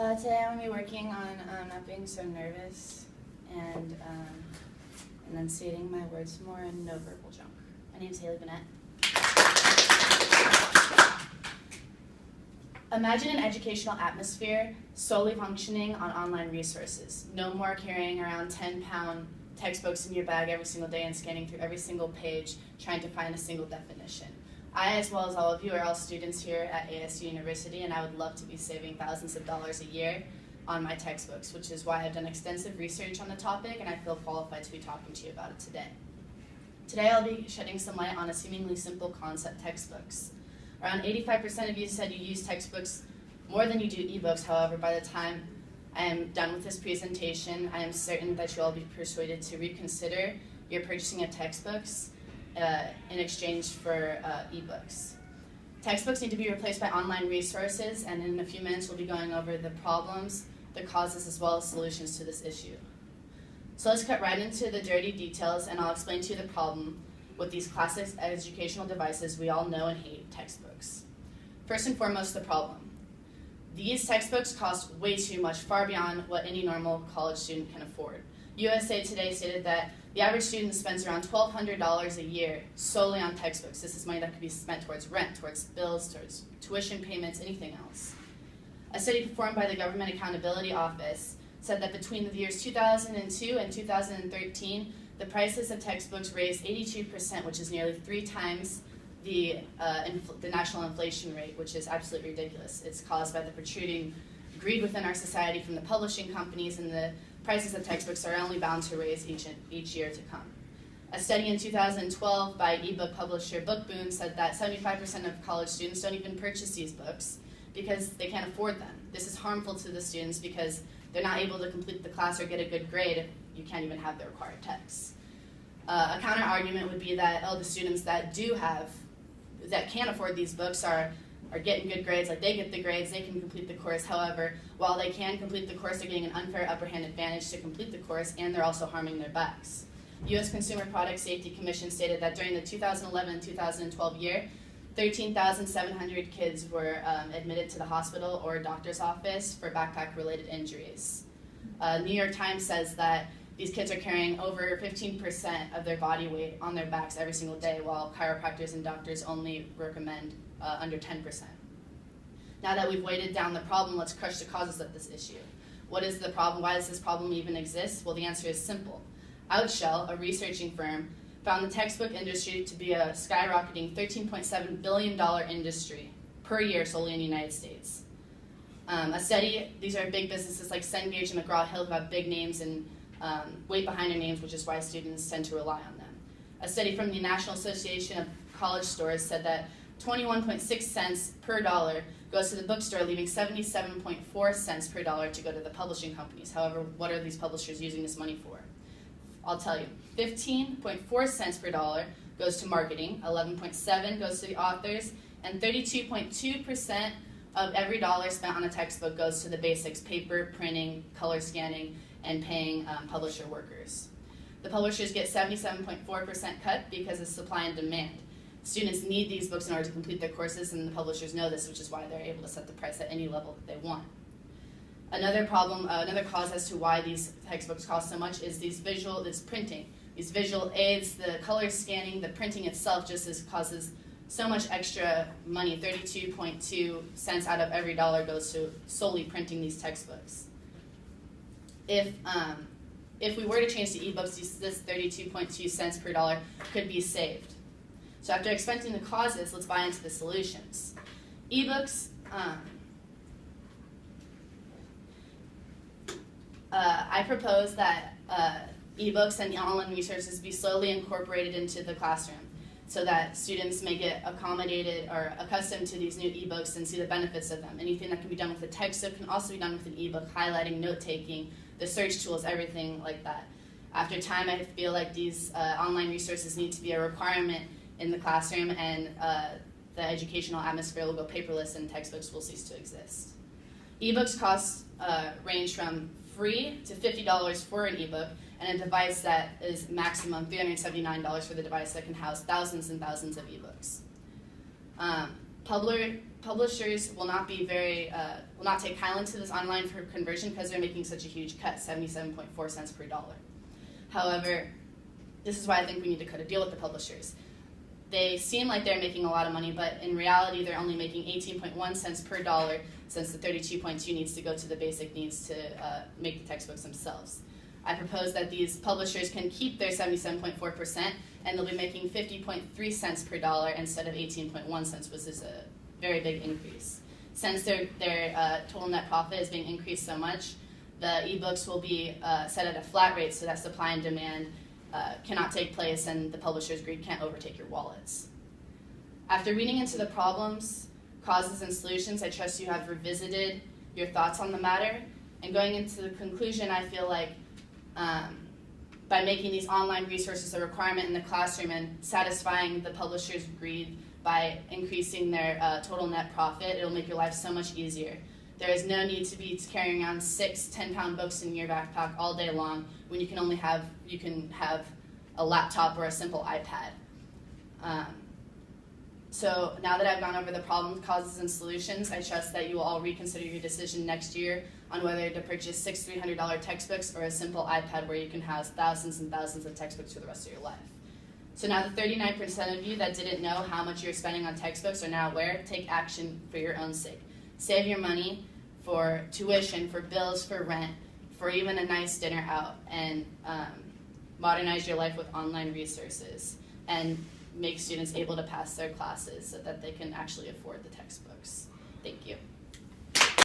Today I'm going to be working on not being so nervous and then stating my words more in no verbal junk. My name is Binnette. Imagine an educational atmosphere solely functioning on online resources. No more carrying around 10-pound textbooks in your bag every single day and scanning through every single page trying to find a single definition. I, as well as all of you, are all students here at ASU University, and I would love to be saving thousands of dollars a year on my textbooks, which is why I've done extensive research on the topic, and I feel qualified to be talking to you about it today. Today I'll be shedding some light on a seemingly simple concept: textbooks. Around 85% of you said you use textbooks more than you do ebooks. However, by the time I am done with this presentation, I am certain that you'll all be persuaded to reconsider your purchasing of textbooks in exchange for ebooks. Textbooks need to be replaced by online resources, and in a few minutes we'll be going over the problems, the causes, as well as solutions to this issue. So let's cut right into the dirty details, and I'll explain to you the problem with these classic educational devices we all know and hate, textbooks. First and foremost, the problem. These textbooks cost way too much, far beyond what any normal college student can afford. USA Today stated that the average student spends around $1,200 a year solely on textbooks. This is money that could be spent towards rent, towards bills, towards tuition payments, anything else. A study performed by the Government Accountability Office said that between the years 2002 and 2013, the prices of textbooks raised 82%, which is nearly 3 times the national inflation rate, which is absolutely ridiculous. It's caused by the protruding greed within our society from the publishing companies, and the prices of textbooks are only bound to raise each year to come. A study in 2012 by ebook publisher Bookboon said that 75% of college students don't even purchase these books because they can't afford them. This is harmful to the students because they're not able to complete the class or get a good grade if you can't even have the required texts. A counter argument would be that, the students that can afford these books are getting good grades, like they get the grades, they can complete the course. However, while they can complete the course, they're getting an unfair upper hand advantage to complete the course, and they're also harming their backs. The U.S. Consumer Product Safety Commission stated that during the 2011 and 2012 year, 13,700 kids were admitted to the hospital or doctor's office for backpack-related injuries. New York Times says that these kids are carrying over 15% of their body weight on their backs every single day, while chiropractors and doctors only recommend under 10%. Now that we've weighted down the problem, let's crush the causes of this issue. What is the problem? Why does this problem even exist? Well, the answer is simple. Outshell, a researching firm, found the textbook industry to be a skyrocketing $13.7 billion industry per year solely in the United States. A study, these are big businesses like Cengage and McGraw-Hill who have big names and weight behind their names, which is why students tend to rely on them. A study from the National Association of College Stores said that 21.6 cents per dollar goes to the bookstore, leaving 77.4 cents per dollar to go to the publishing companies. However, what are these publishers using this money for? I'll tell you. 15.4 cents per dollar goes to marketing, 11.7 goes to the authors, and 32.2% of every dollar spent on a textbook goes to the basics: paper, printing, color scanning, and paying publisher workers. The publishers get 77.4% cut because of supply and demand. Students need these books in order to complete their courses, and the publishers know this, which is why they're able to set the price at any level that they want. Another problem, another cause as to why these textbooks cost so much is this printing. These visual aids, the color scanning, the printing itself causes so much extra money. 32.2 cents out of every dollar goes to solely printing these textbooks. If we were to change to ebooks, this 32.2 cents per dollar could be saved. So after explaining the causes, let's buy into the solutions. Ebooks, I propose that ebooks and online resources be slowly incorporated into the classroom so that students may get accommodated or accustomed to these new ebooks and see the benefits of them. Anything that can be done with a textbook can also be done with an ebook: highlighting, note-taking, the search tools, everything like that. After time, I feel like these online resources need to be a requirement in the classroom, and the educational atmosphere will go paperless and textbooks will cease to exist. Ebooks costs range from free to $50 for an ebook, and a device that is maximum $379 for the device that can house thousands and thousands of ebooks. publishers will not be will not take kindly to this online for conversion because they're making such a huge cut, 77.4 cents per dollar. However, this is why I think we need to cut a deal with the publishers. They seem like they're making a lot of money, but in reality, they're only making 18.1 cents per dollar, since the 32.2 needs to go to the basic needs to make the textbooks themselves. I propose that these publishers can keep their 77.4%, and they'll be making 50.3 cents per dollar instead of 18.1 cents, which is a very big increase. Since their total net profit is being increased so much, the ebooks will be set at a flat rate so that supply and demand cannot take place and the publisher's greed can't overtake your wallets. After reading into the problems, causes, and solutions, I trust you have revisited your thoughts on the matter. And going into the conclusion, I feel like by making these online resources a requirement in the classroom and satisfying the publisher's greed by increasing their total net profit, it'll make your life so much easier. There is no need to be carrying around 6 10-pound books in your backpack all day long when you can only have a laptop or a simple iPad. So now that I've gone over the problems, causes, and solutions, I trust that you will all reconsider your decision next year on whether to purchase 6 $300 textbooks or a simple iPad where you can house thousands and thousands of textbooks for the rest of your life. So now the 39% of you that didn't know how much you're spending on textbooks are now aware. Take action for your own sake. Save your money for tuition, for bills, for rent, for even a nice dinner out, and modernize your life with online resources and make students able to pass their classes so that they can actually afford the textbooks. Thank you.